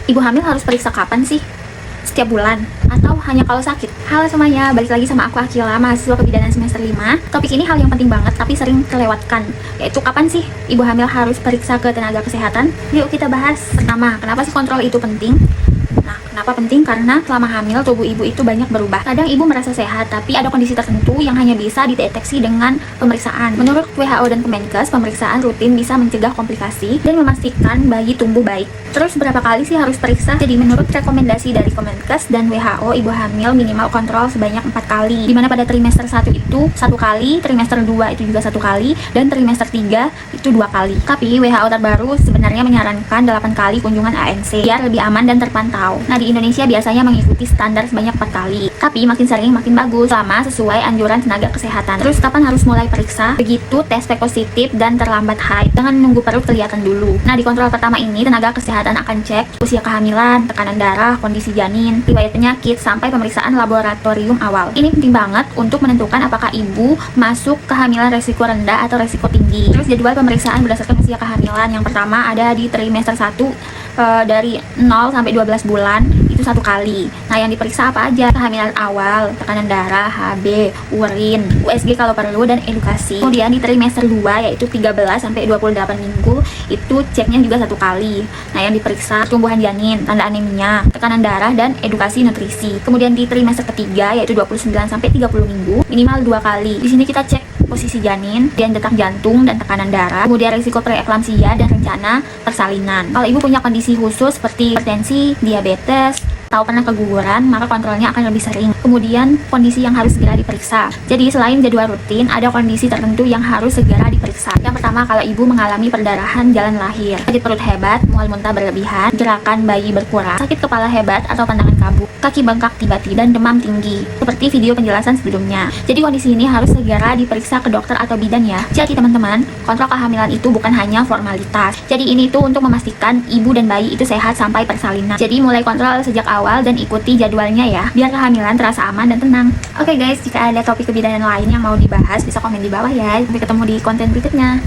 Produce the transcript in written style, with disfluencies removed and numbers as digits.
Ibu hamil harus periksa kapan sih? Setiap bulan? Atau hanya kalau sakit? Halo semuanya, balik lagi sama aku Akila, mahasiswa kebidanan semester 5. Topik ini hal yang penting banget tapi sering terlewatkan, yaitu kapan sih ibu hamil harus periksa ke tenaga kesehatan? Yuk kita bahas. Pertama, kenapa sih kontrol itu penting? Nah, kenapa penting? Karena selama hamil tubuh ibu itu banyak berubah. Kadang ibu merasa sehat, tapi ada kondisi tertentu yang hanya bisa dideteksi dengan pemeriksaan. Menurut WHO dan Kemenkes, pemeriksaan rutin bisa mencegah komplikasi dan memastikan bayi tumbuh baik. Terus berapa kali sih harus periksa? Jadi menurut rekomendasi dari Kemenkes dan WHO, ibu hamil minimal kontrol sebanyak 4 kali. Dimana pada trimester 1 itu 1 kali, trimester 2 itu juga 1 kali, dan trimester 3 itu 2 kali. Tapi WHO terbaru sebenarnya menyarankan 8 kali kunjungan ANC biar lebih aman dan terpantau. Nah, di Indonesia biasanya mengikuti standar sebanyak 4 kali. Tapi makin sering makin bagus selama sesuai anjuran tenaga kesehatan. Terus kapan harus mulai periksa? Begitu tes positif dan terlambat haid. Jangan nunggu perut kelihatan dulu. Nah, di kontrol pertama ini tenaga kesehatan akan cek usia kehamilan, tekanan darah, kondisi janin, riwayat penyakit, sampai pemeriksaan laboratorium awal. Ini penting banget untuk menentukan apakah ibu masuk kehamilan resiko rendah atau resiko tinggi. Terus jadwal pemeriksaan berdasarkan usia kehamilan. Yang pertama ada di trimester 1 dari 0 sampai 12 bulan itu 1 kali. Nah, yang diperiksa apa aja? Kehamilan awal, tekanan darah, HB, urin, USG kalau perlu, dan edukasi. Kemudian di trimester 2 yaitu 13 sampai 28 minggu itu ceknya juga 1 kali. Nah, yang diperiksa pertumbuhan janin, tanda anemia, tekanan darah, dan edukasi nutrisi. Kemudian di trimester ketiga yaitu 29 sampai 30 minggu minimal 2 kali. Di sini kita cek posisi janin, dan detak jantung dan tekanan darah, kemudian risiko preeklamsia dan rencana persalinan. Kalau ibu punya kondisi khusus seperti hipertensi, diabetes, atau pernah keguguran, maka kontrolnya akan lebih sering. Kemudian kondisi yang harus segera diperiksa. Jadi selain jadwal rutin, ada kondisi tertentu yang harus segera diperiksa. Yang pertama, kalau ibu mengalami perdarahan jalan lahir, sakit perut hebat, mual muntah berlebihan, gerakan bayi berkurang, sakit kepala hebat atau pandangan kabur, kaki bengkak tiba-tiba, dan demam tinggi, seperti video penjelasan sebelumnya. Jadi kondisi ini harus segera diperiksa ke dokter atau bidan ya. Jadi teman-teman, kontrol kehamilan itu bukan hanya formalitas. Jadi ini tuh untuk memastikan ibu dan bayi itu sehat sampai persalinan. Jadi mulai kontrol sejak awal dan ikuti jadwalnya ya, biar kehamilan terasa aman dan tenang. Oke guys, jika ada topik kebidanan lain yang mau dibahas, bisa komen di bawah ya. Sampai ketemu di konten berikutnya.